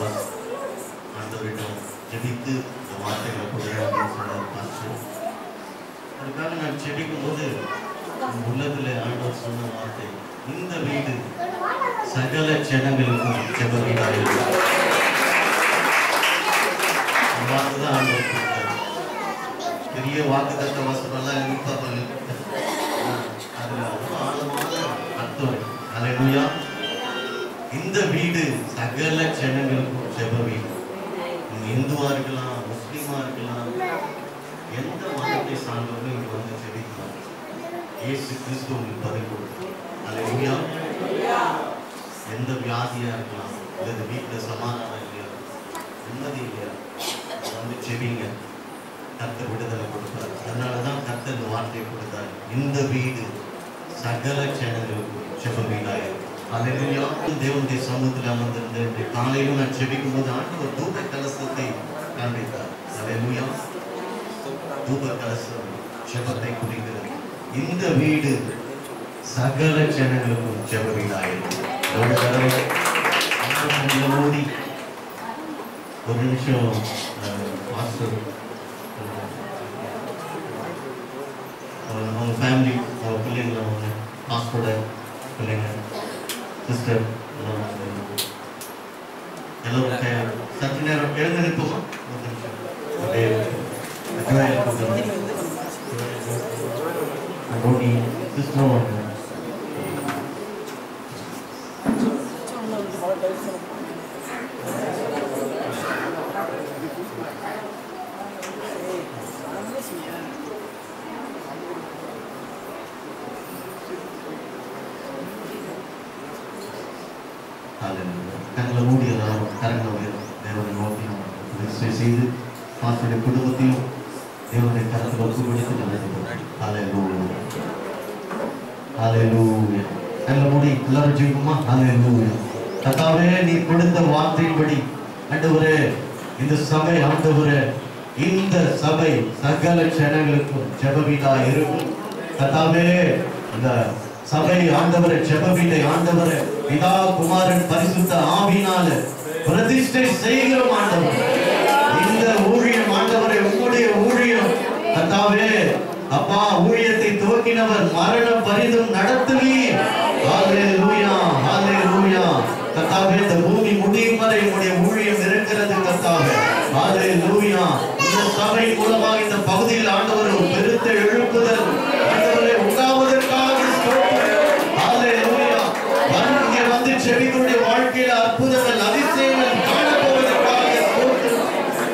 Pass ஆண்டவரிடம் ஜெபித்து இந்த வார்த்தைகளை கொடுங்க அப்படின்னு சொன்னார் பாஸ்டர். அதுக்காக நான் ஜெபிக்கும் போது உள்ளத்தில் ஆண்டவர் சொன்ன வார்த்தை, இந்த வீடு சகல ஜனங்களுக்கும் ஜெப வீடாக இருக்கும். வார்த்தை தான் ஆண்டவர் கொடுத்தார். பெரிய வாக்குத்தத்த வசனம்லாம் எதிர்பார்ப்பாங்க, அதுல ஆழமான அர்த்தம். அல்லேலூயா. இந்த வீடு சகல ஜனங்களுக்கும் ஜெப வீடு. இந்துவா இருக்கலாம், முஸ்லீமா இருக்கலாம், எந்த மதத்தை சார்ந்தவர்களும் இங்க வந்து ஜெபிக்கலாம். இயேசு கிறிஸ்து உங்களுக்கு பதில் கொடுக்கும். அல்லேலூயா. எந்த வியாதியா இருக்கலாம், அல்லது வீட்டில் சமாதானம் இல்லையா, நிம்மதி இல்லையா, வந்து ஜெபிங்க, கர்த்தர் விடுதலை கொடுப்பார். அதனாலதான் கர்த்தர் இந்த வார்த்தையை கொடுத்தார், இந்த வீடு சகல ஜனங்களுக்கும் ஜெப வீடாயிருக்கும். அல்லேலூயா. தேவனுடைய சமூகத்தில் அமர்ந்திருந்த காலையிலும் நான் ஜெபிக்கும் போது ஆண்டவர் தூப கலசத்தை காண்பித்தார். அல்லேலூயா. தூப கலசம் ஜெபத்தை குறிக்கிறது. இந்த வீடு சகல ஜனங்களுக்கும் ஜெப வீடாயிருக்கும். ஒரு தடவை மூடி ஒரு நிமிஷம் பாஸ்டர் அவங்க ஃபேமிலி, அவங்க பிள்ளைங்களை, அவங்க பாஸ்டரோட பிள்ளைங்க, சிஸ்டர் எல்லோரும் சற்று நேரம் எழுந்து நிற்போமா? ஒரு நிமிஷம் ரோனி சிஸ்டரும் வாங்க. கண்களை மூடி எல்லாரும் கரங்களை உயரும் தேவனை நோக்கி நம்ம செய்து பாஸ்டருடைய குடும்பத்தையும் தேவனுடைய கரத்தில் ஒப்பு கொடுத்து நடத்துகிறோம். ஹல்லேலூயா. ஹல்லேலூயா. கண்களை மூடி எல்லாரும் ஜெபிப்போமா? ஹல்லேலூயா. கர்த்தாவே, நீ கொடுத்த வார்த்தையின்படி ஆண்டவரே, இந்த சபை ஆண்டவரே, இந்த சபை சகல ஜனங்களுக்கும் ஜெப வீடா இருக்கும். கர்த்தாவே, இந்த சபை ஆண்டவரே, ஜெப வீட்டை ஆண்டவரே பிதா குமாரன் பரிசுத்த ஆவியினால பிரதிஷ்டை செய்கிறோம் ஆண்டவரே. இந்த ஊழியம் ஆண்டவரே உம்முடைய ஊழியம் கர்த்தாவே. அப்பா, ஊழியத்தை துவக்கினவர் மரணம் பரிந்தும் நடத்துவீர். ஹல்லேலூயா. ஹல்லேலூயா. கர்த்தாவே, இந்த பூமி முடியும் வரை உம்முடைய ஊழியம் இருக்கிறது கர்த்தாவே. ஹல்லேலூயா. இந்த சபை மூலமாக இந்த பகுதியில் ஆண்டவர் ஒரு பெருத்த எழுப்புதல் ஆண்டவரே உண்டாவதற்காக ஸ்தோத்திரம். ஹல்லேலூயா. வந்து செவிகளுடைய வாழ்க்கையில் அற்புதங்கள் அதிசயங்கள் காணப்போவதற்காக ஸ்தோத்திரம்.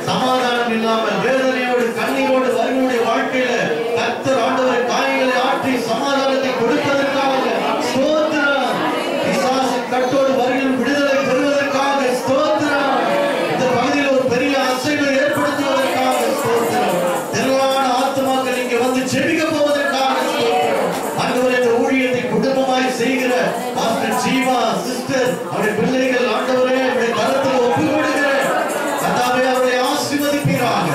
சமாதானம் இல்லாமல் வேதனையோடு கண்ணீரோடு வருவனுடைய வாழ்க்கையில கர்த்தர் ஆண்டவரை காயங்களை ஆற்றி சமாதானத்தை கொடுப்பதற்காக ஸ்தோத்திரம். பிசாசு கட்டோடு வருகிற விடுதலை பெறுவதற்காக ஸ்தோத்திரம். இந்த பகுதியில் ஒரு பெரிய அசைவை ஏற்படுத்துவதற்காக ஸ்தோத்திரம். திரளான ஆத்துமாக்கள் இங்கே வந்து செவிக்க போவதற்காக ஸ்தோத்திரம். ஆண்டவரே, இந்த ஊழியத்தை குடும்பமாய் செய்கிற பாஸ்டர் ஜீவா சிஸ்டர், அவருடைய பிள்ளைகள் ஆண்டவரே அவருடைய கரத்தில் ஒப்பு கொடுக்கிறேன். கர்த்தாவே, அவரை ஆசீர்வதிப்பீராக.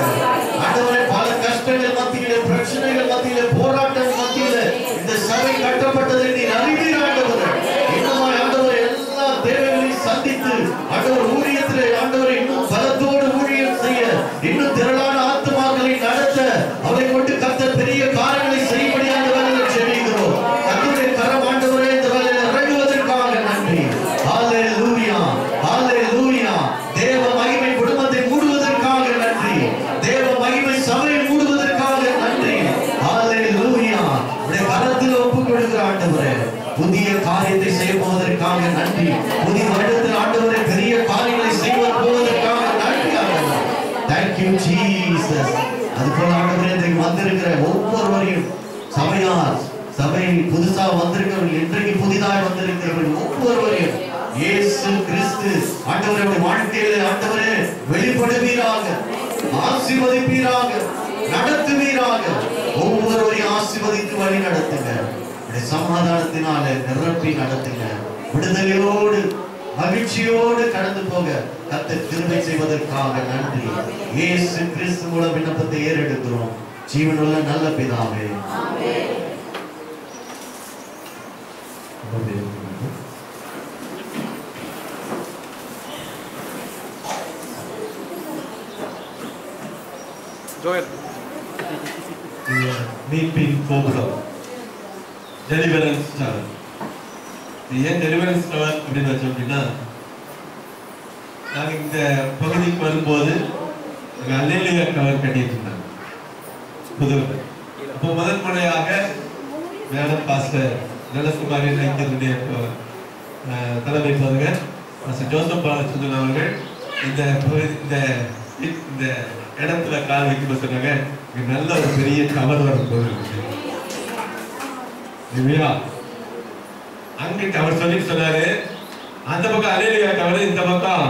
ஆண்டவரே, பல கஷ்டங்கள் மத்தியிலே, பிரச்சனைகள் மத்தியிலே, போராட்டம் மத்தியிலே இந்த சபை கட்டப்பட்டதை நீ அறிவீர் ஆண்டவரே. இன்னும் ஆண்டவரே எல்லா தேவைகளையும் சந்தித்து ஆண்டவர் ஊழியத்திலே ஆண்டவரை இன்னும் பலத்தோடு ஊழியம் செய்ய, இன்னும் திரளான ஆத்துமாக்களை நடத்த அவரை கொண்டு கர்த்தர் பெரிய காரியங்களை செய்யும்படியாக வேலையில் செவிக்கிறோம். கர்த்தருடைய கரம் ஆண்டவரே இந்த வேலையில் இறங்குவதற்காக நன்றி. ஹல்லேலூயா. ஹல்லேலூயா. தேவ மகிமை குடும்பத்தை மூடுவதற்காக நன்றி. தேவ மகிமை சபையை மூடுவதற்காக நன்றி. ஹல்லேலூயா. உடைய கரத்தில் ஒப்பு கொடுக்கிற ஆண்டவரே, புதிய காரியத்தை செய்ய போவதற்காக நன்றி. புதிய வருடத்தில் ஆண்டவரே பெரிய காரியங்களை செய்வது போவதற்காக நன்றி ஆண்டவரே. Thank you Jesus. அதுபோல ஆண்டவரே, இன்றைக்கு வந்திருக்கிற ஒவ்வொருவரையும் சபையார், சபை புதுசா வந்திருக்கிறவர்கள், இன்றைக்கு புதிதாக வந்திருக்கிறவர்கள் ஒவ்வொருவரையும் இயேசு கிறிஸ்து ஆண்டவருடைய வாழ்க்கையிலே ஆண்டவரே வெளிப்படுவீராக, ஆசீர்வதிப்பீராக, நடத்துவீராக. ஒவ்வொருவரையும் ஆசீர்வதித்து வழி நடத்துங்க. சமாதானத்தினால நிரப்பி நடத்துங்க. விடுதலையோடு மகிழ்ச்சியோடு கடந்து போக கர்த்தர் கிருபை செய்வதற்காக நன்றி. இயேசு கிறிஸ்து மூலம் விண்ணப்பத்தை ஏறெடுக்கிறோம் ஜீவனுள்ள நல்ல பிதாவே. ஆமென். மீட்பின் கோபுரம் டெலிவரன்ஸ் டவர். ஏன் டெலிவரன்ஸ் டவர் அப்படின்னு வச்சோம் அப்படின்னா, நாங்கள் இந்த பகுதிக்கு வரும்போது அல்லேலூயா டவர் கட்டிட்டு இருந்தாங்க புதுவை. அப்போ முதல் முறையாக மேடம் பாஸ்டர் நலசுமாரி ஐக்கியத்துடைய தலைமை போதுகர் பாஸ்டர் ஜோசப் பாலச்சந்திரன் அவர்கள் இந்த இடத்துல கால் வைக்க சொன்னாங்க. நல்ல ஒரு பெரிய டவர் வரும் போது அங்கிட்டு அவர் சொல்லிட்டு சொன்னாரு, அந்த பக்கம் அல்லேலூயா டவர், இந்த பக்கம்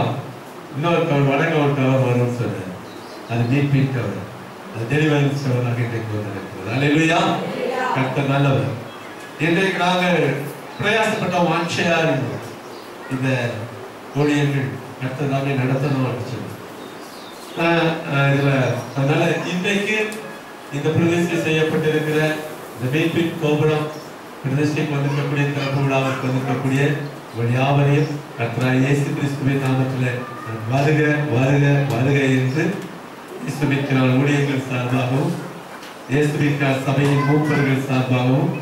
இன்னொரு டவர், வடக்கு ஒரு டவர் வரும்னு சொன்னார். அது மீட்பின் டவர், அது டெலிவரன்ஸ் டவர். இன்றைக்கு வந்து அல்லேலூயா, கர்த்தர் நல்லவர். இன்றைக்கு நாங்கள் பிரயாசப்பட்ட வாஞ்சையா இருந்தோம் இந்த ஊழியர்கள் கர்த்தர் தாமே நடத்தணும் அப்படின்னு. அதனால இன்றைக்கு இந்த பிரதிஷ்டை செய்யப்பட்டிருக்கிற இந்த மீட்பின் கோபுரம் பிரதிஷ்டைக்கு வந்திருக்கக்கூடிய திறப்பு விழாவிற்கு வந்திருக்கக்கூடிய யாவரையும் கர்த்தராகிய இயேசு கிறிஸ்துவின் நாமத்தில் வருக வருக வருக என்று இயேசுவின் ஊழியர்கள் சார்பாகவும், இயேசுவின் சபையின் மூப்பர்கள் சார்பாகவும்,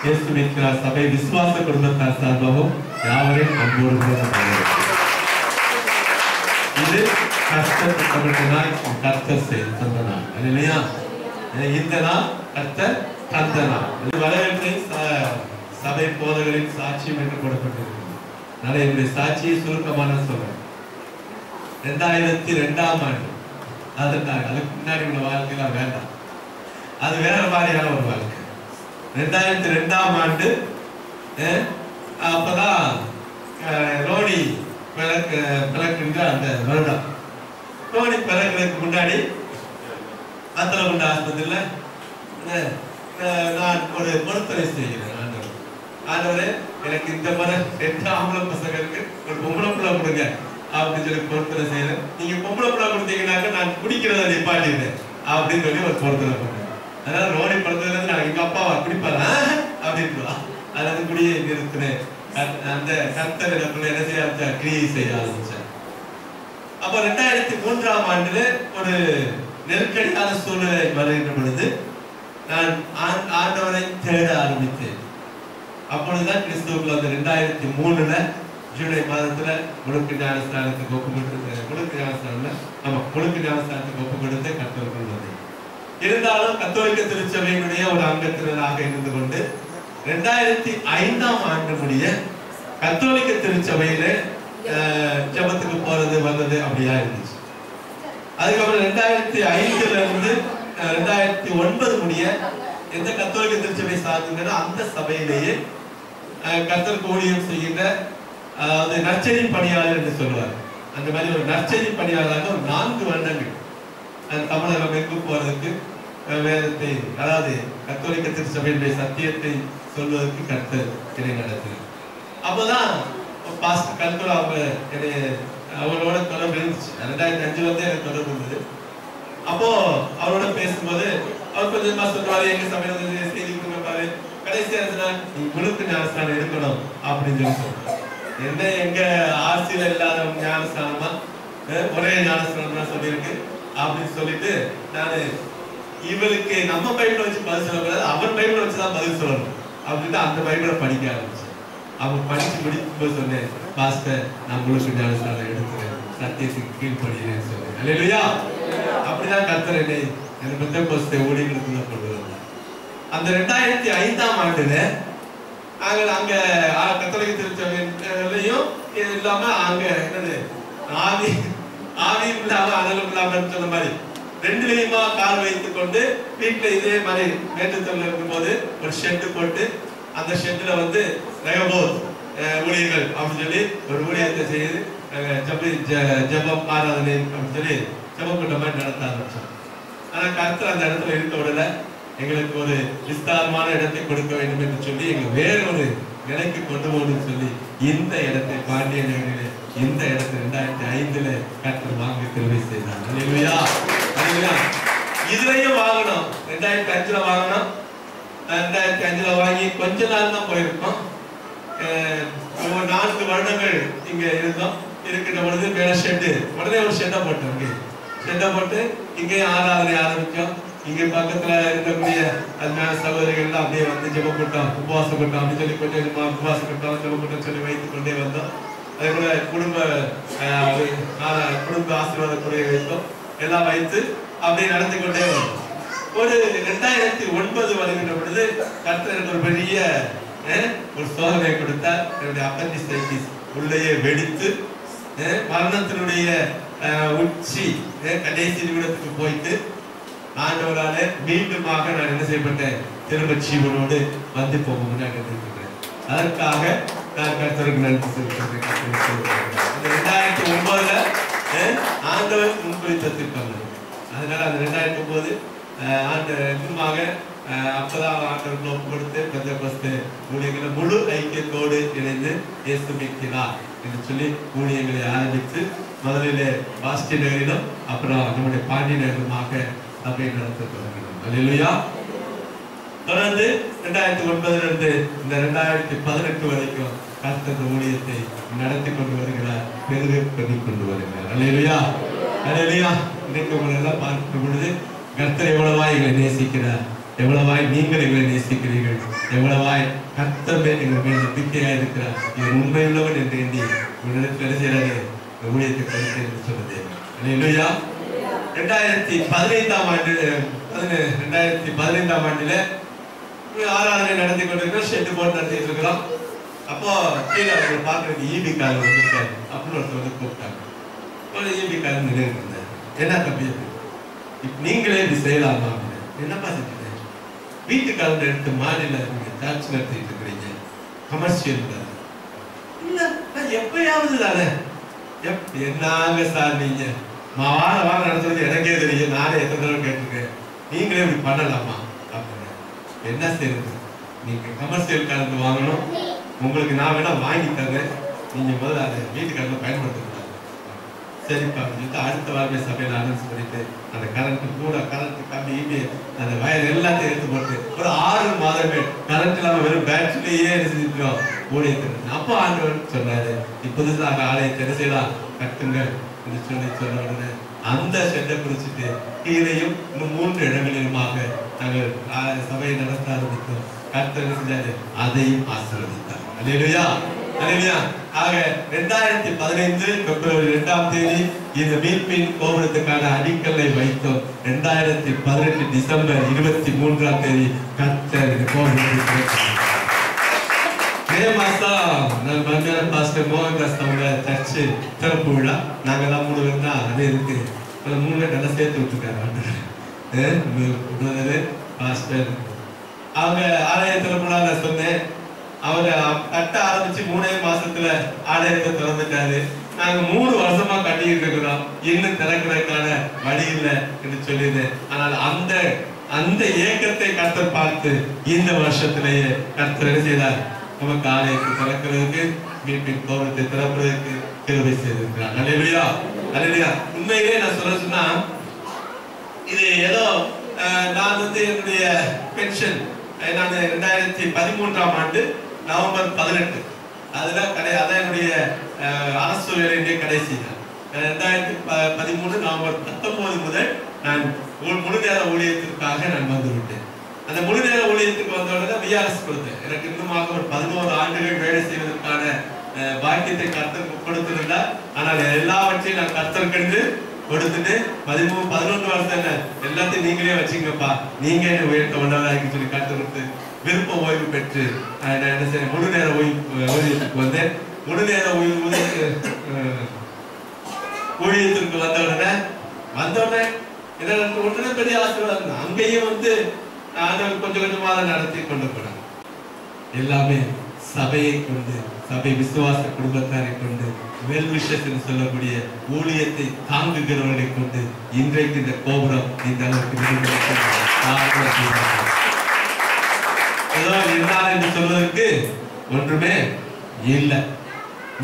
இயேசுவின் சபை விசுவாச குடும்பத்தார் சார்பாகவும் யாவரையும் அன்போடு இது கர்த்தர் தமிழ்நாள் கர்த்தர் செய்து தந்த நாள் இல்லையா? இந்த நாள் கர்த்தர் தந்த நாள். வரவேற்பை சபை போதகரின் சாட்சியம் என்று கொடுக்கப்பட்டிருக்கிறது. அதனால என்னுடைய சாட்சியை சுருக்கமான சொல்றேன். 2002ஆம் ஆண்டு, அதுக்கு முன்னாடி உள்ள வாழ்க்கையெல்லாம் வேண்டாம், அது வேற மாதிரியான ஒரு வாழ்க்கை. 2002ஆம் ஆண்டு அப்பதான் ரோனி பிறக்கின்ற அந்த வருடம். ரோனி பிறக்கிறதுக்கு முன்னாடி அத்தலகுண்ட ஆஸ்பத்திரியில் நான் ஒரு பொருத்தனை செய்கிறேன். ஆண்டவரே, எனக்கு இந்த மாதிரி 2 ஆம்பளை பசங்க இருக்கு, ஒரு பொம்பளை பிள்ளை கொடுங்க அப்படின்னு சொல்லி பொருத்தனை செய்யறேன். நீங்க பொம்பளை பிள்ளை கொடுத்தீங்கன்னாக்க நான் குடிக்கிறத நிப்பாட்டிடுறேன் அப்படின்னு சொல்லி ஒரு பொருத்தனை பண்ணேன். அதனால ரோனி பிறந்ததுல நான் எங்க அப்பாவை குடிப்பாரா அப்படின்னு அதாவது குடியை நிறுத்தினேன். அந்த கர்த்தர் எனக்குள்ள என்ன செய்ய ஆரம்பிச்சா, கிரியை செய்ய ஆரம்பிச்சேன். அப்ப 2003ஆம் ஆண்டுல ஒரு நெருக்கடியான சூழ்நிலை வருகின்ற பொழுது நான் ஆண்டவரை தேட ஆரம்பித்தேன். அப்பொழுதுதான் கிறிஸ்துவுக்குள்ள அந்த 2003 ஜூலை மாதத்துல முழுக்கு ஞானஸ்தானத்துக்கு ஒப்பு கொடுத்து முழுக்கு ஞானஸ்தானத்துக்கு ஒப்பு கொடுத்து கர்த்தருக்குள் வந்தேன். இருந்தாலும் கத்தோலிக்க திருச்சபையினுடைய ஒரு அங்கத்தினராக இருந்து கொண்டு 2005ஆம் ஆண்டு முடிய கத்தோலிக்க திருச்சபையில ஜபத்துக்கு போறது வந்தது அப்படியா இருந்துச்சு. அதுக்கப்புறம் 2005ல இருந்து 2009 முடிய எந்த கத்தோலிக்க திருச்சபை சார்ந்தீங்கன்னா அந்த சபையிலேயே கர்த்தர் ஊழியம் செய்கின்ற, அதாவது நற்செய்தி பணியாளர் என்று சொல்லுவார். அந்த மாதிரி ஒரு நற்செய்தி பணியாளராக ஒரு 4 வருடங்கள் தமிழகம் எங்கும் போறதுக்கு வேதத்தை, அதாவது கத்தோலிக்க திருச்சபையினுடைய சத்தியத்தை சொல்வதற்கு கர்த்தர் என்னை நடத்தினார். அப்போதான் பாஸ்டர் கல்குலா அவங்களோட தொடர்பு இருந்துச்சு. 2005 வந்து எனக்கு தொடர்பு இருந்தது. அப்போ அவரோட பேசும்போது அவர் கொஞ்சமா சொல்றாரு, எங்க சபையில செய்தி கொடுப்பாரு, கடைசியா நீ முழுக்க ஞானஸ்தானம் எடுக்கணும் அப்படின்னு சொல்லி சொல்றாரு. என்ன எங்க ஆட்சியில இல்லாத ஞானஸ்தானமா, ஒரே ஞானஸ்தானம் தான் சொல்லியிருக்கு அப்படின்னு சொல்லிட்டு நானு இவருக்கு நம்ம பைபிளை வச்சு பதில் சொல்லக்கூடாது, அவர் பைபிளை வச்சுதான் பதில் சொல்லணும் அப்படின்ட்டு அந்த பைபிளை படிக்க ஆரம்பிச்சேன். அவங்க படிச்சு முடிக்கும் போது சொன்னேன், பாஸ்டர் நான் முழுக்க ஞானஸ்தானம் எடுக்கிறேன், சத்தியத்துக்கு கீழ்படுகிறேன் சொன்னேன். அல்லேலூயா. அப்படிதான் கர்த்தர் என்னை என் பெந்தெகோஸ்தே ஊழியர்களுக்குள்ள கொண்டு வந்தார். அந்த 2005ஆம் ஆண்டுல நாங்கள் அங்க கத்தோலிக்க திருச்சபையும் இல்லாம அங்க என்னது ஆவியும் இல்லாம அனலும் இல்லாம சொன்ன மாதிரி 2லயுமா கால் வைத்துக் கொண்டு வீட்டுல இதே மாதிரி மேட்டுத்தல் இருக்கும் போது ஒரு ஷெட்டு போட்டு அந்த ஷெட்ல வந்து ரெகபோத் ஊழியர்கள் அப்படின்னு சொல்லி ஒரு ஊழியத்தை செய்து ஜபம் ஆராதனை அப்படின்னு சொல்லி ஜபக்கூட்ட மாதிரி நடத்த ஆரம்பிச்சோம். ஆனா கர்த்தர் அந்த இடத்துல இருக்க விடல, எங்களுக்கு ஒரு விஸ்தாரமான இடத்தை கொடுக்க வேண்டும் என்று சொல்லி எங்களுக்கு வேற ஒரு நிலைக்கு கொண்டு போகணும்னு சொல்லி இந்த இடத்தை பாண்டிய நகரிலே இந்த இடத்தை 2005ல கர்த்தர் வாங்கி கிருபை செய்தார். அல்லேலூயா. அல்லேலூயா. இதுலயும் வாங்கணும், 2005ல வாங்கணும். 2005ல வாங்கி கொஞ்ச நாள் தான் போயிருக்கோம். 4 வருடங்கள் இங்க இருந்தோம். இருக்கின்ற பொழுது மேல ஷெட்டு, உடனே ஒரு ஷெட்டை போட்டோம். ஷெட்டை போட்டு இங்கேயும் ஆராதனை ஆரம்பிச்சோம். இங்கே பக்கத்துல இருக்கக்கூடிய அருமையான சகோதரிகள்லாம் அப்படியே வந்து ஜெப கூட்டம், உபவாச கூட்டம் அப்படின்னு சொல்லி கொஞ்சம் கொஞ்சமா உபவாச கூட்டம், ஜெப கூட்டம் சொல்லி வைத்துக் கொண்டே வந்தோம். அதே போல குடும்ப ஆசீர்வாத குறையை வைத்தோம். எல்லாம் வைத்து அப்படியே நடத்தி கொண்டே வந்தோம். ஒரு 2009 வருகின்ற பொழுது கர்த்தர் எனக்கு ஒரு பெரிய ஒரு சோதனை கொடுத்தார். என்னுடைய அப்பெண்டிசைட்டிஸ் உள்ளேயே வெடித்து மரணத்தினுடைய உச்சி கடைசி நிமிடத்துக்கு போயிட்டு ஆண்டவராலே மீண்டுமாக நான் என்ன செய்யப்பட்டேன், திரும்ப ஜீவனோடு வந்து போகணும்னு நினைக்கிறேன். அதற்காக நான் கர்த்தருக்கு நன்றி சொல்கிறேன். 2009 ஆண்டவர் முன்குறித்த திட்டம். அதனால அந்த 2009 ஆண்டு இன்னுமாக அப்பதான் ஆண்டவர் நோக்கு கொடுத்து பெந்தெகோஸ்து ஊழியர்களை முழு ஐக்கியத்தோடு இணைந்து இயேசு மீட்கிறார் என்று சொல்லி ஊழியர்களை ஆரம்பித்து முதலிலே பாஸ்டி நகரிலும் அப்புறம் நம்முடைய பாண்டி நகரமாக சபை நடத்த தொடங்கினோம். அல்லேலூயா. தொடர்ந்து 2009 இந்த 2018 வரைக்கும் கர்த்தர் ஊழியத்தை நடத்தி கொண்டு வருகிறார், பெருகி கொண்டு வருகிறார். அல்லேலூயா, அல்லேலூயா. இன்னைக்கு உங்களை எல்லாம் பார்க்கும் பொழுது கர்த்தர் எவ்வளவாய் எங்களை நேசிக்கிறார், எவ்வளவாய் நீங்கள் எங்களை நேசிக்கிறீர்கள், எவ்வளவாய் கர்த்தர் எங்கள் மேல் நம்பிக்கையாக இருக்கிறார். இவர் உண்மையுள்ளவன் என்று எண்ணி உங்களிடத்தில் என்ன செய்யறாரு, ஊழியத்தை கொடுத்து என்று சொன்னது. அல்லேலூயா. 2015ஆம் ஆண்டுல ஆராதனை நடத்தி கொண்டிருக்கிறோம். ஷெட்டு போட்டு நடத்திட்டு இருக்கிறோம். அப்போ கீழே பார்க்கறதுக்கு ஈபி காரர் வந்துருக்காரு அப்படின்னு ஒருத்தர் வந்து கூப்பிட்டாங்க. ஒரு ஈபி காரர் நினைவு, என்ன தம்பி நீங்களே இப்படி செய்யலாமா? என்னப்பா செஞ்சீங்க? வீட்டுக்காரங்க எடுத்து மாடியில் டாக்ஸ் நடத்திட்டு இருக்கிறீங்க, கமர்ஷியல் இல்ல எப்பயாவது தானே. என்னாங்க சார் நீங்க வார நடத்துறது எனக்கே தெரியும், நானே எத்தனை தடவை கேட்டிருக்கேன், நீங்களே இப்படி பண்ணலாமா அப்படின்னு. என்ன செய்யுது, நீங்க கமர்ஷியல் காரங்க வாங்கணும், உங்களுக்கு நான் வேணா வாங்கி தரேன், நீங்க முதல்ல அதை வீட்டுக்காரங்க பயன்படுத்தக்கூடாது. சரிப்பா சொல்லிட்டு அடுத்த வாரமே சபையில் அனௌன்ஸ் பண்ணிட்டு அந்த கரண்ட் கூட கரண்ட் கம்பி ஈபி அந்த வயர் எல்லாத்தையும் எடுத்து போட்டு ஒரு 6 மாதமே கரண்ட் இல்லாம வெறும் பேட்டரியிலேயே செஞ்சுட்டோம் ஊழியத்தில். அப்போ ஆண்டவர் சொன்னாரு, புதுசாக ஆலயத்தை என்ன செய்யலாம், கட்டுங்க என்று சொன்ன உடனே அந்த ஷெட்டை குறிச்சிட்டு கீழையும் இன்னும் 3 இடங்களிலுமாக நாங்கள் சபையை நடத்த ஆரம்பித்தோம். கர்த்தர் என்ன செஞ்சாரு, அதையும் ஆசீர்வதித்தார். அல்லேலூயா, அல்லேலூயா. ஆக 2015 பிப்ரவரி 2ஆம் தேதி இந்த மீட்பின் கோபுரத்துக்கான அடிக்கல்லை வைத்தோம். 2018 டிசம்பர் 23ஆம் தேதி கர்த்தர் இந்த கோபுரத்தை மே மாசம் மன்னியான பாஸ்டர் மோகன்தாஸ் அவங்க சர்ச்சு திறப்பு விழா. நாங்கெல்லாம் 3 பேர் தான் அது இருக்கு. 3 பேர் நல்லா சேர்த்து விட்டுருக்காரு பாஸ்டர். அவங்க ஆலய திறப்பு விழா நான் சொன்னேன். அவர் கட்ட ஆரம்பிச்சு 3 மாசத்துல ஆலயத்தை திறந்துட்டாரு. நாங்க 3 வருஷமா கட்டிக்கிட்டு இருக்கிறோம், இன்னும் திறக்கிறதுக்கான வழி இல்லை என்று சொல்லியிருந்தேன். ஆனால் அந்த ஏக்கத்தை கர்த்தர் பார்த்து இந்த வருஷத்திலேயே கர்த்தர் என்ன செய்தார், நமக்கு ஆலயத்தை திறக்கிறதுக்கு மீட்பின் கோபுரத்தை திறப்பதற்கு கிருபை செய்திருக்கிறார். அல்லேலூயா, அல்லேலூயா. உண்மையிலே நான் சொன்னா இது ஏதோ நான் வந்து என்னுடைய பென்ஷன் நான் 2013ஆம் ஆண்டு நவம்பர் 18 அதுல அதான் என்னுடைய அரசு வேலையிலே கடைசி. 2013 நவம்பர் 19 முதல் நான் முழு நேர ஊழியத்திற்காக நான் வந்து விட்டேன். அந்த முழு நேர ஊழியத்துக்கு வந்தவுடனே விஆர்எஸ் கொடுத்தேன். எனக்கு இன்னுமாக ஒரு 11 ஆண்டுகள் வேலை செய்வதற்கான பாக்கியத்தை கர்த்தர் கொடுத்திருந்தார். ஆனால் எல்லாவற்றையும் நான் கர்த்தருக்கு கொடுத்துட்டு 11 வருஷம் எல்லாத்தையும் நீங்களே வச்சுங்கப்பா, நீங்க என்ன உயர்த்த ஒன்றாக சொல்லி கர்த்தர் கொடுத்து விருப்ப ஓய்வு பெற்று நான் என்ன செய்ய முழு நேர ஊழியத்துக்கு வந்தேன். முழு நேர ஊழியத்திற்கு வந்தவுடனே உடனே பெரிய ஆசீர்வாதம். அங்கேயும் வந்து கொஞ்சம் கொஞ்சமாக நடத்தி கொண்டு போனாங்க. எல்லாமே சபையை கொண்டு, சபை விசுவாச குடும்பத்தாரை கொண்டு, வெல் விஷஸ் என்று சொல்லக்கூடிய ஊழியத்தை தாங்குகிறவர்களை கொண்டு இன்றைக்கு இந்த கோபுரம் இந்த அளவுக்கு என்று சொல்வதற்கு ஒன்றுமே இல்லை.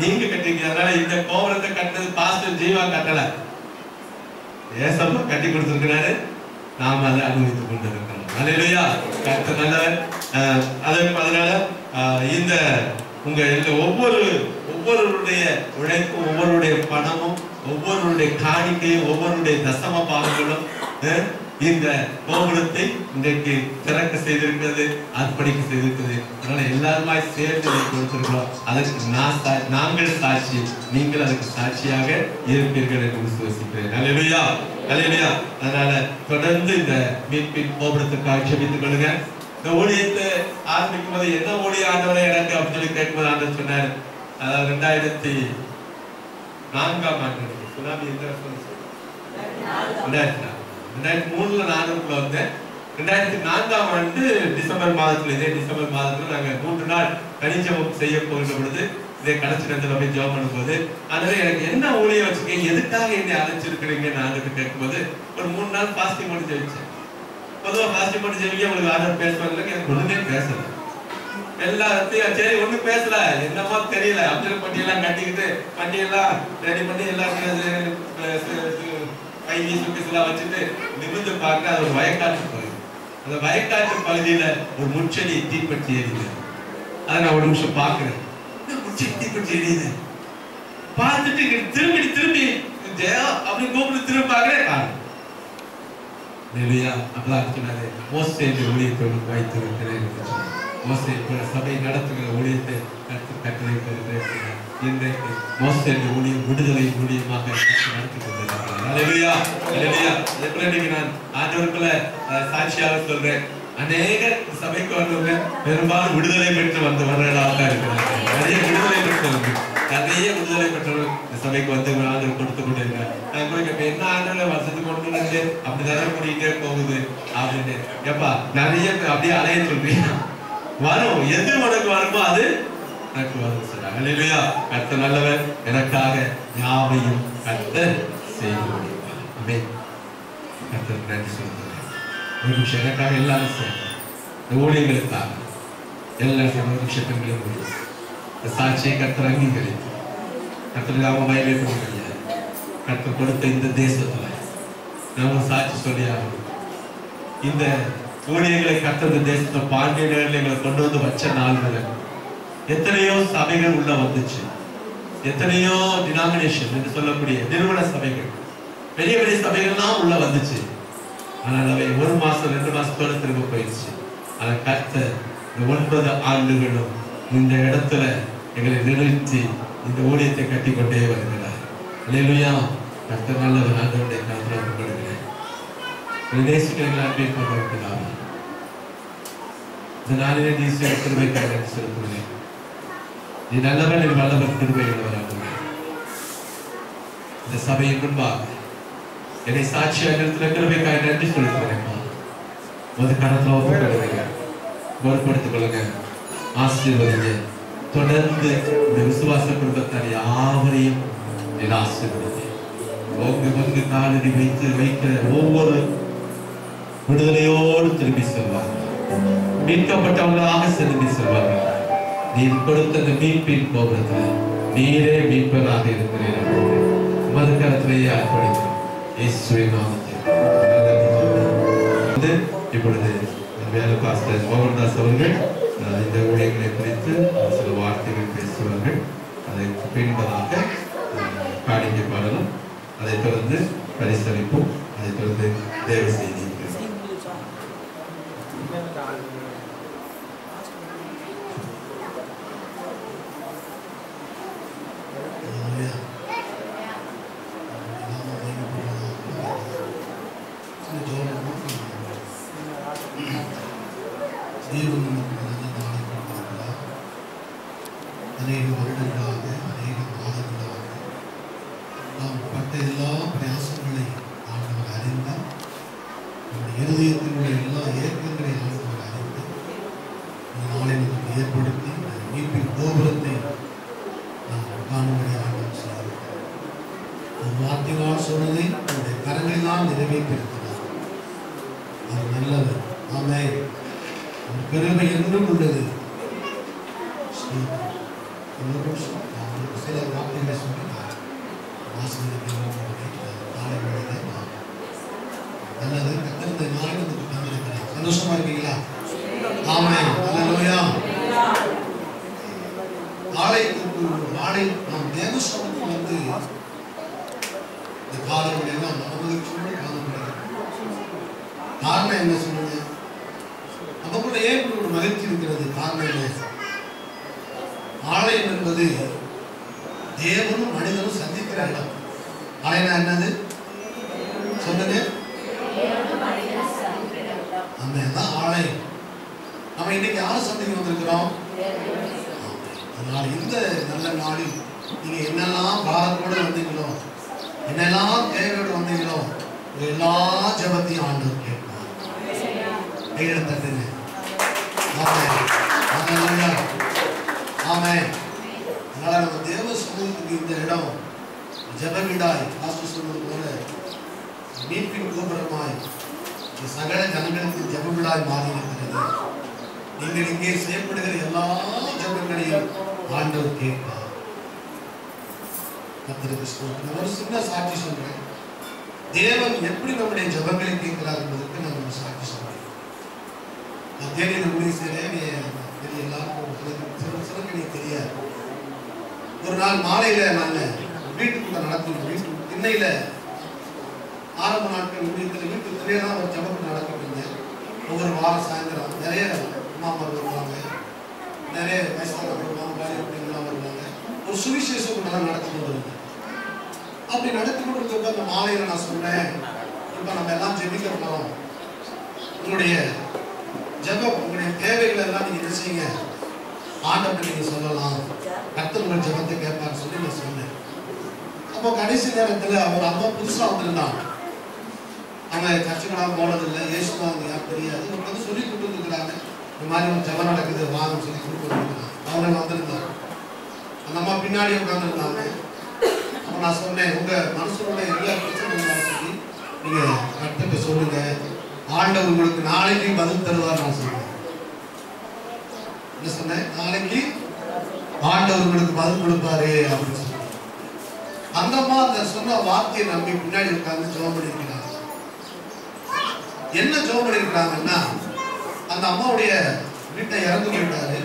நீங்க கட்டிக்கிறதுனால இந்த கோபுரத்தை கட்டினது பாஸ்டர் ஜீவா கட்டல, ஏசப்பா கட்டி கொடுத்திருக்கிறாரு. நாம் அதை அனுபவித்துக் கொண்டிருக்கிறோம். அல்லேலூயா, கர்த்தர் நல்லவர். அதனால இந்த உங்க ஒவ்வொருவருடைய உழைப்பும் ஒவ்வொருடைய பணமும் ஒவ்வொருடைய காணிக்கையும் ஒவ்வொருடைய தசம பாகங்களும் இந்த கோபுரத்தை இன்றைக்கு திறக்க செய்திருக்கிறது, அர்ப்பணிக்க செய்திருக்கிறது. அதனால எல்லாருமாய் சேர்ந்து கொடுத்திருக்கிறோம். அதற்கு நாங்கள் சாட்சி, நீங்கள் அதுக்கு சாட்சியாக இருப்பீர்கள் என்று விசுவாசிக்கிறேன். அல்லேலூயா, அல்லேலூயா. அதனால தொடர்ந்து இந்த மீட்பின் கோபுரத்துக்காக ஜெபித்துக் கொள்ளுங்க. இந்த ஊழியத்தை ஆரம்பிக்கும் போது என்ன ஊழிய ஆண்டவரை எனக்கு அப்படின்னு சொல்லி கேட்கும்போது ஆண்டவர் சொன்னார், அதாவது 2004ஆம் ஆண்டு சுனாமி எந்த வருஷம்? 2003ல நானூறுக்குள்ள வந்தேன். 2004ஆம் ஆண்டு டிசம்பர் மாதத்துல, இதே டிசம்பர் மாதத்துல நாங்க 3 நாள் தனிஜபம் செய்ய போகிற பொழுது இதே கடைசி நேரத்துல போய் ஜெபம் பண்ணும்போது, அதனால எனக்கு என்ன ஊழியம் வச்சுக்கீங்க, எதுக்காக என்னை அழைச்சிருக்கிறீங்க நான் கேட்கும்போது ஒரு 3 நாள் பாஸ்டிங் பண்ணி ஜெயிச்சேன். பொதுவா பாஸ்டிங் பண்ணி ஜெயிக்க உங்களுக்கு ஆர்டர் பேசுவாங்க, எனக்கு ஒண்ணுமே பேசல. எல்லாத்தையும் சரி ஒண்ணும் பேசல, என்னமோ தெரியல அப்படின்னு பட்டியெல்லாம் கட்டிக்கிட்டு பட்டியெல்லாம் ரெடி பண்ணி எல்லாத்தையும் கைவி சுக்கெல்லாம் வச்சுட்டு நிமிர்ந்து பார்க்க அது ஒரு வயக்காட்டு பகுதி. அந்த வயக்காட்டு பகுதியில ஒரு முச்செடி தீப்பற்றி எரியுது. அதை நான் ஒரு நிமிஷம் பார்க்கிறேன், முச்செடி தீப்பற்றி எரியுது. பார்த்துட்டு திரும்பி அப்படின்னு கூப்பிட்டு திரும்ப பார்க்கிறேன். அப்பதான் சொன்னாரு, மோசே ஊழியத்தோடு வைத்திருக்கிறேன். மோசே சபை நடத்துகிற ஊழியத்தை கட்டளையிட்டிருக்கிறேன். இன்றைக்கு மோசே ஊழியம் விடுதலை ஊழியமாக நடத்தி கொண்டிருக்கிறார். அல்லேலூயா, அல்லேலூயா. எப்படி நான் ஆண்டவருக்குள்ள சாட்சியாக சொல்றேன், அநேக சபைக்கு வந்தவங்க பெரும்பாலும் விடுதலை பெற்று வர்றவர்களாக தான் இருக்கிறாங்க. நிறைய விடுதலை பெற்றவங்க, நிறைய விடுதலை பெற்றவர்கள் இந்த சபைக்கு வந்து ஆண்டவர் கொடுத்து கொண்டு இருக்கிறார். நான் கூட என்ன ஆண்டவரை வருஷத்துக்கு கொண்டு வந்து அப்படிதான் கூட்டிகிட்டே போகுது அப்படின்னு எப்பா நிறைய அப்படியே அலைய சொல்றீங்க. வரும், எது உனக்கு வருமோ அது எனக்கு வரும் சொல்றாங்க. அல்லேலூயா. கர்த்தர் நல்லவர், எனக்காக யாவையும் கர்த்தர் செய்து முடிப்பார். ஆமென். கர்த்தருக்கு நன்றி சொல்லுங்க. ஒரு நிமிஷம் எனக்காக எல்லாரும் செய்யணும். இந்த ஊழியர்களுக்காக எல்லாரும் ஒரு நிமிஷத்துக்கு முடியும். சாட்சியை கர்த்தர் அங்கீகரித்து கர்த்தர் நாம மகிமை பண்ணுங்க. கர்த்தர் கொடுத்த இந்த தேசத்துல நாம சாட்சி சொல்லியாகும். இந்த ஊழியர்களை கர்த்தர் தேசத்தை பாண்டியர்கள் எங்களை கொண்டு வந்து வச்ச நாள்கள் எத்தனையோ சபைகள் உள்ள வந்துச்சு. எத்தனையோ டினாமினேஷன் என்று சொல்லக்கூடிய நிறுவன சபைகள், பெரிய பெரிய சபைகள்லாம் உள்ள வந்துச்சு. ஆனால் அவை 1 மாசம் 2 மாசத்தோட திரும்ப போயிடுச்சு. அதை கர்த்தர் இந்த 9 ஆண்டுகளும் இந்த இடத்துல எங்களை நிறுத்தி இந்த ஊழியத்தை கட்டி கொண்டே வருகிறார். அல்லேலூயா. கர்த்தர் நல்லவர். ஆண்டவருடைய கருத்தை கொடுக்கிறேன். நேசிக்கிறீர்கள் அன்பை கொண்டிருக்கிறார். இந்த நாளிலே நீ கிருபைக்காக செலுத்துகிறேன். நீ நல்லவன், நீ வல்லவன், கிருபை உள்ளவராக இந்த சபையின் முன்பாக என்னை சாட்சியாக நிறுத்தின கிருபைக்காக நன்றி செலுத்துகிறேன். ஒரு கணத்துல ஒப்புக்கொள்ளுங்க, பொறுப்படுத்திக் கொள்ளுங்க, ஆசீர்வதிங்க. தொடர்ந்து இந்த விசுவாச குடும்பத்தார் யாவரையும் ஆசீர்வதிங்க. உங்க காலடி வைக்கிற ஒவ்வொரு விடுதலையோடு திரும்பி செல்வார்கள், மீட்கப்பட்டவர்களாக திரும்பி செல்வார்கள். நீர் கொடுத்த இந்த மீட்பின் கோபுரத்தில் நீரே மீட்பராக இருக்கிறீர்கள். உமது கரத்திலேயே அர்ப்பணிக்கிறோம். இயேசுவின் நாமத்தில் இப்பொழுது வேலை பாஸ்டர் மோகன்தாஸ் அவர்கள் இந்த ஊழியர்களை குறித்து சில வார்த்தைகள் பேசுவார்கள். அதை பின்பதாக காணிக்கை பாடலும், அதைத் தொடர்ந்து பரிசளிப்போம், அதைத் தொடர்ந்து தேவ செய்தி. அநேக வருடங்களாக, அநேக மாதங்களாக நாம் பட்ட எல்லா பிரயாசங்களை ஆண்டவர் அறிந்து, நம்முடைய இருதயத்தில் உள்ள எல்லா இயக்கங்களை ஆண்டவர் அறிந்து, இந்த நாளை நமக்கு ஏற்படுத்தி மீட்பின் கோபுரத்தை நாம் காணும்படி ஆண்டவர் செய்திருக்கிறார். நம் வார்த்தைகளால் சொன்னதை நம்முடைய கரங்களினால் நிறைவேற்றிருக்கிறார். அவர் நல்லவர். ஆமென். பெருமை என்றும் உள்ளது. சில வார்த்தைகளை சொல்லி நல்லது. கத்திருந்த நாள் தந்திருக்கிறார். சந்தோஷமா இருக்கீங்களா? ஆமென். அல்லேலூயா. நாளை நாம் தேவ சமூகத்தில் வந்து எல்லாரும் எல்லாம் மனமகிழ்ச்சியோடு காணப்படுகிறது. காரணம் என்ன சொல்லுங்க? நமக்குள்ள ஏன் ஒரு மகிழ்ச்சி இருக்கிறது? காரணம் என்ன? ஆலயம் என்பது தேவனும் மனிதனும் சந்திக்கிற இடம். ஆலயம் என்னது சொல்லுங்க? அதான் ஆலயம். நம்ம இன்னைக்கு யாரை சந்திக்க வந்திருக்கிறோம்? அதனால இந்த நல்ல நாளில் நீங்க என்னெல்லாம் பாரத்தோடு வந்தீங்களோ, என்னெல்லாம் தேவையோடு வந்தீங்களோ, எல்லா ஜெபத்தையும் ஆண்டவர் கேட்பார். கையில தட்டுங்க. ஆமென். ஆமென். ஆமென். அதனால நம்ம தேவ சமூகத்துக்கு இந்த இடம் ஜெப வீடாய் பாஸ்டர் சொன்னது போல மீட்பின் கோபுரமாய் சகல ஜனங்களுக்கு ஜெப வீடாய் மாறி இருக்கிறது. நீங்கள் இங்கே செய்யப்படுகிற எல்லா ஜெபங்களையும் ஆண்டவர் கேட்பார். ஒரு சின்ன சாட்சி சொல்றேன். தேவன் எப்படி நம்முடைய ஜெபங்களை கேட்கிறார் என்பதற்கு நான் ஒரு சாட்சி சொல்றேன். நான் தேனியில் முடிவு செய்கிறேன். எல்லாருக்கும் சிலருக்கு தெரியாது. ஒரு நாள் மாலையில நாங்கள் வீட்டுக்குள்ள நடக்கணும். வீட்டு திண்ணையில ஆரம்ப நாட்கள் முடியத்தில் வீட்டு திண்ணையில தான் ஒரு ஜெபம் நடக்கிட்டு. ஒவ்வொரு வாரம் சாயந்தரம் நிறைய அம்மாமார் வருவாங்க, நிறைய வயசானவங்க வருவாங்க, வேலை அப்படிங்கலாம் வருவாங்க. ஒரு சுவிசேஷம் நடத்தி கொண்டு வருவாங்க. அப்படி நடத்தி கொண்டு இருக்க அந்த மாலையில நான் சொன்னேன், இப்போ நம்ம எல்லாம் ஜெபிக்க போறோம். உங்களுடைய ஜெபம், உங்களுடைய தேவைகளை எல்லாம் நீங்க என்ன செய்யுங்க, ஆண்டவர்கிட்ட நீங்க சொல்லலாம். கர்த்தர் உங்கள் ஜெபத்தை கேட்பான்னு சொல்லி நான் சொன்னேன். அப்போ கடைசி நேரத்தில் அவர் அம்மா புதுசா வந்திருந்தாங்க. அவங்க சர்ச்சுக்கெல்லாம் போனதில்லை, இயேசுவாங்க யார் தெரியாது. இவங்க வந்து சொல்லி கொடுத்துருக்குறாங்க, இந்த மாதிரி ஒரு ஜெபம் நடக்குது வாங்கன்னு சொல்லி கொடுத்துருக்காங்க. அவங்க வந்திருந்தாங்க. அந்த அம்மா பின்னாடி உட்காந்துருந்தாங்க. அப்போ நான் சொன்னேன், உங்க மனசுடைய எல்லா பிரச்சனைகளும் சொல்லி நீங்க கர்த்தர்கிட்ட சொல்லுங்க, ஆண்டவர் உங்களுக்கு நாளைக்கு பதில் தருவார். நான் சொன்னேன், என்ன சொன்னேன்? நாளைக்கு ஆண்டவர் உங்களுக்கு பதில் கொடுப்பாரு அப்படின்னு சொன்னேன். அந்த அம்மா அந்த சொன்ன வார்த்தையை நம்பி பின்னாடி உட்கார்ந்து ஜெபம் பண்ணிருக்கிறாங்க. என்ன ஜெபம் பண்ணிருக்கிறாங்கன்னா, அந்த அம்மாவுடைய வீட்டை இறந்து போயிட்டாரு.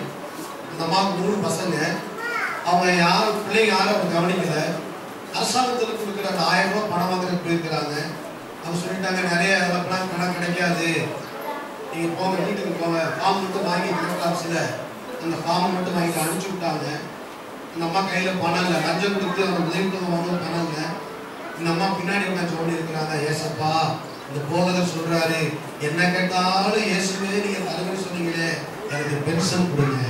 அந்த அம்மாவுக்கு 3 பசங்க. அவங்க யாரும் பிள்ளைங்க யாரும் அவங்க கவனிக்கல. அரசாங்கத்தில் கொடுக்குற அந்த 1000 ரூபாய் பணம் வாங்குறதுக்கு போயிருக்கிறாங்க. அவங்க சொல்லிட்டாங்க, நிறைய அதெல்லாம் பணம் கிடைக்காது, நீங்க போங்க, வீட்டுக்கு போங்க, ஃபார்ம் மட்டும் வாங்கி கலெக்டர் அந்த ஃபார்மை மட்டும் வாங்கி அனுப்பிச்சு விட்டாங்க. இந்த அம்மா கையில பணம் இல்லை, லஞ்சம் கொடுத்து அவங்க உதவி வாங்க பணம் இல்லை. இந்த அம்மா பின்னாடி உட்காந்து சொல்லி இருக்கிறாங்க, ஏசப்பா இந்த போதகர் சொல்றாரு, என்ன கேட்டாலும் இயேசுவே நீங்க தலைவர் சொன்னீங்களே, எனக்கு பென்ஷன் கொடுங்க.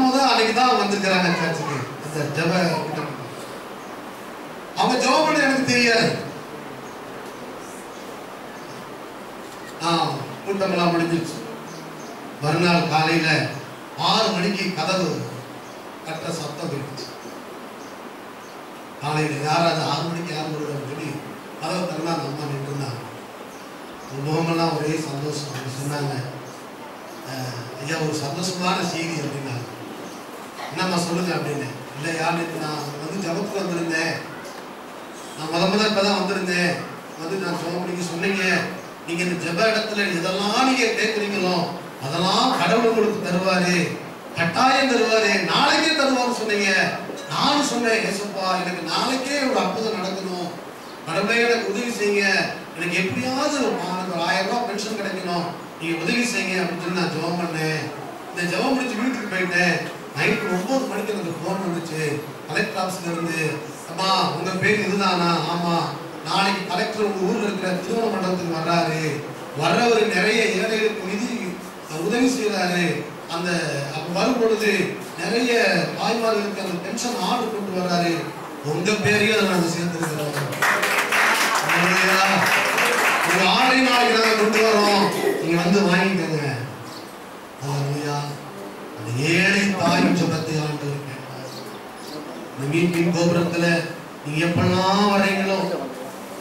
முத அன்னைக்குதான் வந்திருக்கிறாங்க சர்ச்சுக்கு. அந்த ஜெப அவங்க ஜெபம் பண்ண எனக்கு தெரியாது. கூட்டமெல்லாம் முடிஞ்சிருச்சு. மறுநாள் காலையில 6 மணிக்கு கதவு கட்ட சத்தம் போயிடுச்சு. காலையில யாராவது 6 மணிக்கு யாரும் வருவாங்க சொல்லி கதவை திறந்தா அந்த அம்மா நின்று இருந்தாங்க. முகமெல்லாம் ஒரே சந்தோஷம். அவங்க சொன்னாங்க, ஐயா ஒரு சந்தோஷமான செய்தி அப்படின்னாங்க. என்னம்மா சொல்லுங்க அப்படின்னு. இல்லை யாரு, நான் வந்து ஜபத்துக்கு வந்திருந்தேன், நான் முதல்ல இப்பதான் வந்திருந்தேன், வந்து நான் ஜெபம் பண்ணிக்க சொன்னீங்க, நீங்க இந்த ஜெப இடத்துல எதெல்லாம் நீங்க கேட்குறீங்களோ அதெல்லாம் கடவுள் உங்களுக்கு தருவாரு, கட்டாயம் தருவாரு, நாளைக்கே தருவான்னு சொன்னீங்க. நானும் சொன்னேன், ஏசப்பா எனக்கு நாளைக்கே ஒரு அற்புதம் நடக்கணும், கடவுளே எனக்கு உதவி செய்யுங்க, எனக்கு எப்படியாவது ஒரு 1000 ரூபாய் பென்ஷன் கிடைக்கணும், நீங்க உதவி செய்யுங்க அப்படின்னு சொல்லி நான் ஜெபம் பண்ணேன். இந்த ஜெபம் முடிச்சு வீட்டுக்கு போயிட்டேன். நைட்டு 9 மணிக்கு எனக்கு ஃபோன் வந்துச்சு கலெக்டர் ஆஃபீஸ்ல இருந்து. அம்மா உங்க பேர் இதுதானா? ஆமா, நாளைக்கு கலெக்டர் உங்க ஊர்ல இருக்கிற திருமண மண்டபத்துக்கு வர்றாரு, வர்றவர் நிறைய ஏழைகளுக்கு நிதி உதவி செய்யறாரு. அந்த அப்ப வரும் பொழுது நிறைய தாய்மார்களுக்கு அந்த பென்ஷன் ஆர்டர் கொண்டு வர்றாரு, உங்க பேரையும் நாங்கள் சேர்ந்துருக்கிறோம். ஒரு 6 நாளைக்கு நாங்கள் கொண்டு வரோம், நீங்க வந்து வாங்கிக்கோங்க. அந்த ஏழை தாயின் ஜெபத்தை ஆண்டவர் கேட்பார். இந்த மீட்பின் கோபுரத்துல நீங்க எப்பெல்லாம் வர்றீங்களோ,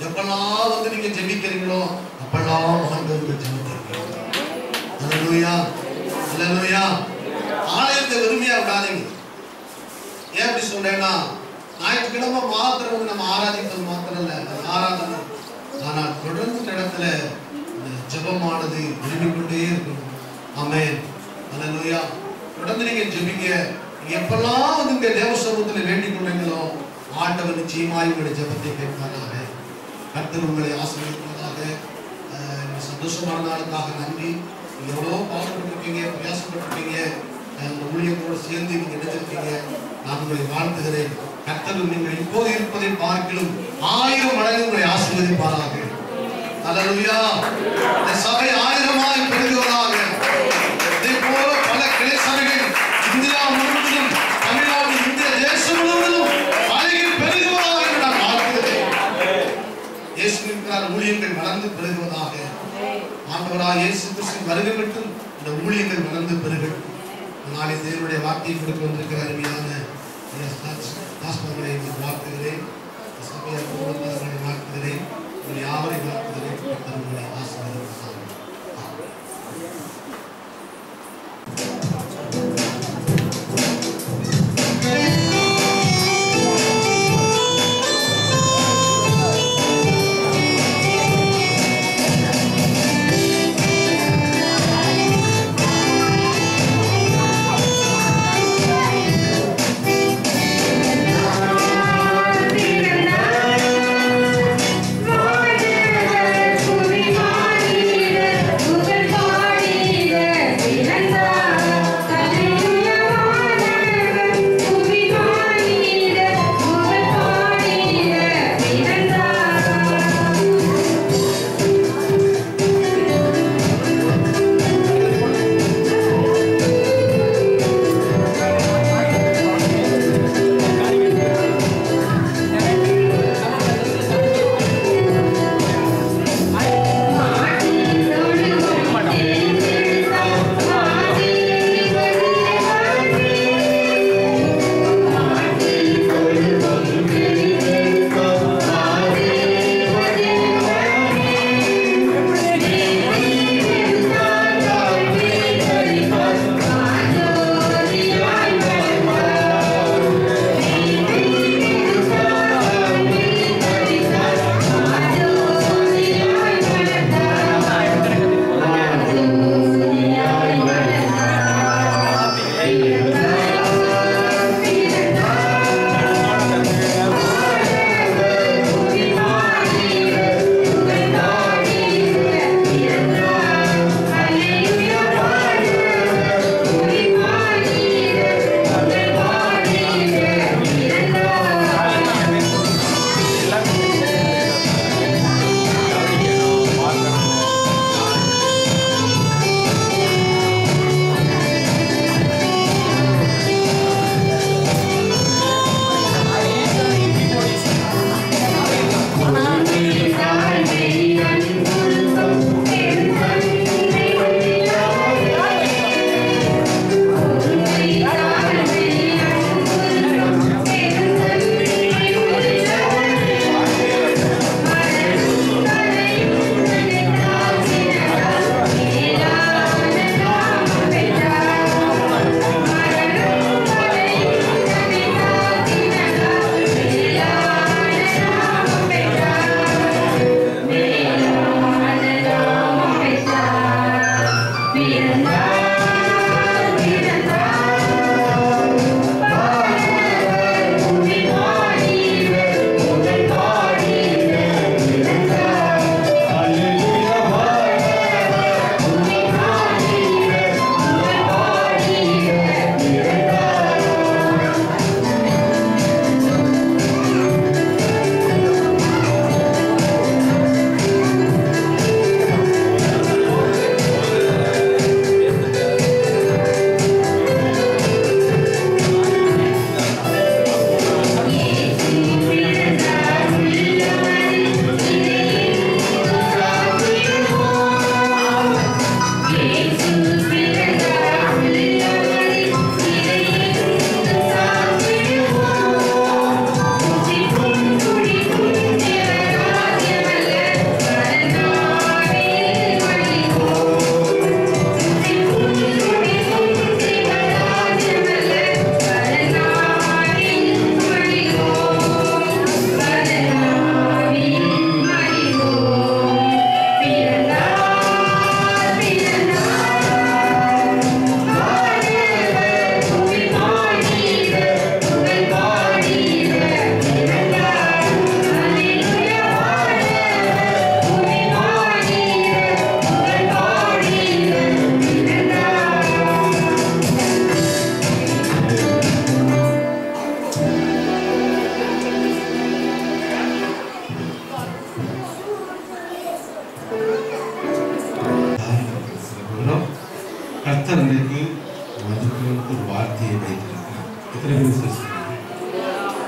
எப்பெல்லாம் வந்து நீங்க ஜெபிக்கிறீங்களோ, அப்பெல்லாம் ஆண்டவருக்கு ஜெபத்தை கேட்பார். அல்லேலூயா, அல்லேலூயா. ஆலயத்தை வெறுமையா விடாதீங்க. ஏன் அப்படி சொல்றேன்னா, ஞாயிற்றுக்கிழமை மாத்திரம் வந்து நம்ம ஆராதிப்பது மாத்திரம் இல்லை, ஆராதனை. ஆனால் தொடர்ந்து இடத்துல ஜெபமானது விரும்பிக் கொண்டே இருக்கணும். ஆமென், அல்லேலூயா. தொடர்ந்து நீங்க ஜெபிங்க. எப்பெல்லாம் வந்து தேவ சமூகத்தில் வேண்டிக் கொள்ளுங்களோ ஆண்டவர் நிச்சயமாய் உங்களுடைய ஜெபத்தை கேட்பாராக. கர்த்தர் உங்களை ஆசீர்வதிப்பதாக. சந்தோஷமான நாளுக்காக நன்றி. நீங்க எவ்வளோ பாடுபட்டிருக்கீங்க, பிரயாசப்பட்டிருக்கீங்க, இந்த ஊழியத்தோடு சேர்ந்து நீங்க எடுத்திருக்கீங்க. நான் உங்களை வாழ்த்துகிறேன். கர்த்தர் நீங்கள் இப்போது இருப்பதை பார்க்கிலும் 1000 மடங்கு உங்களை ஆசீர்வதிப்பாராக. அல்லேலூயா. இந்த சபை 1000ஆய் பெருகுவதாக. இதே போல பல கிளை சபைகள் இந்தியா முழுவதும், தமிழ்நாடு, இந்திய தேசம் முழுவதும் பலகி பெருகுவதாக என்று நான் வாழ்த்துகிறேன். இயேசு இருக்கிறார், ஊழியங்கள் வளர்ந்து பெருகுவதாக. ஆண்டவராக இயேசு கிறிஸ்து வருகை மட்டும் இந்த ஊழியங்கள் வளர்ந்து பெருகட்டும். நாளை தேவனுடைய வார்த்தையை கொடுக்க வந்திருக்கிற அருமையான தாஸ்மர்களை வாழ்த்துகிறேன். சபையை வாழ்த்துகிறேன். உங்களை யாவரை வாழ்த்துகிறேன். உங்களை ஆசீர்வதிப்பார்.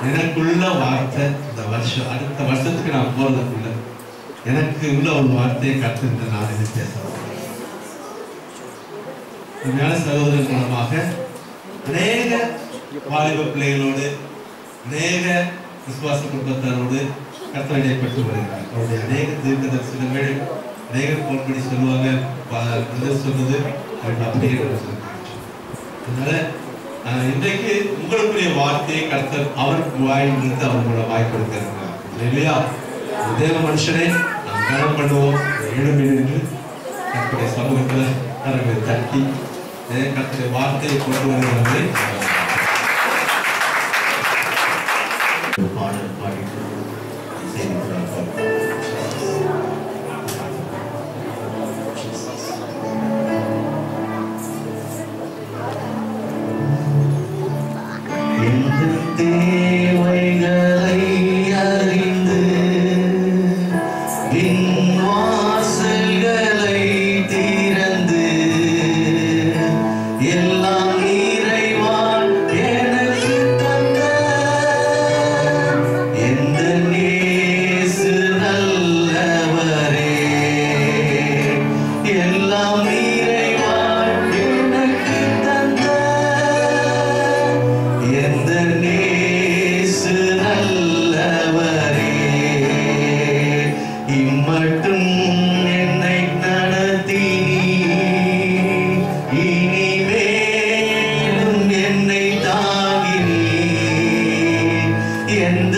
எனக்குள்ள வார்த்தை இந்த வருஷம் அடுத்த வருஷத்துக்கு நான் போறதுக்குள்ள எனக்கு உள்ள ஒரு வார்த்தையை கற்றுக்கிட்ட நான் இது பேசுறேன். உண்மையான சகோதரர் மூலமாக அநேக வாலிப பிள்ளைகளோடு அநேக விசுவாச குடும்பத்தாரோடு கர்த்தர் இடைப்பட்டு வருகிறார். அவருடைய அநேக தீர்க்க தரிசனங்கள் அநேக போன்படி சொல்லுவாங்க, சொன்னது அப்படியே அதனால இன்றைக்கு உங்களுக்குரிய வார்த்தையை கர்த்தர் அவர் வாயிலிருந்து அவங்களோட வாய் கொடுக்கிறார் இல்லையா? தேவ மனுஷனே நாம் கனம் பண்ணுவோம். எழுமி நின்று கர்த்தருடைய சமூகத்தில் கரங்களை தட்டி கர்த்தருடைய வார்த்தையை கொண்டு வருகிறது. பாடல் பாடிட்டு தேவைகளை அறிந்து வாசல்களை திறந்து எல்லாம் இறைவான் எனக்கு தந்த எந்த நேசு நல்லவரே, எல்லாம் இறைவான் எனக்கு தந்த எந்த நேசு நல்லவரே, இம்மட்டும் என்னை நடத்தினீ, இனிமேலும் என்னை தாங்கினீ, எந்த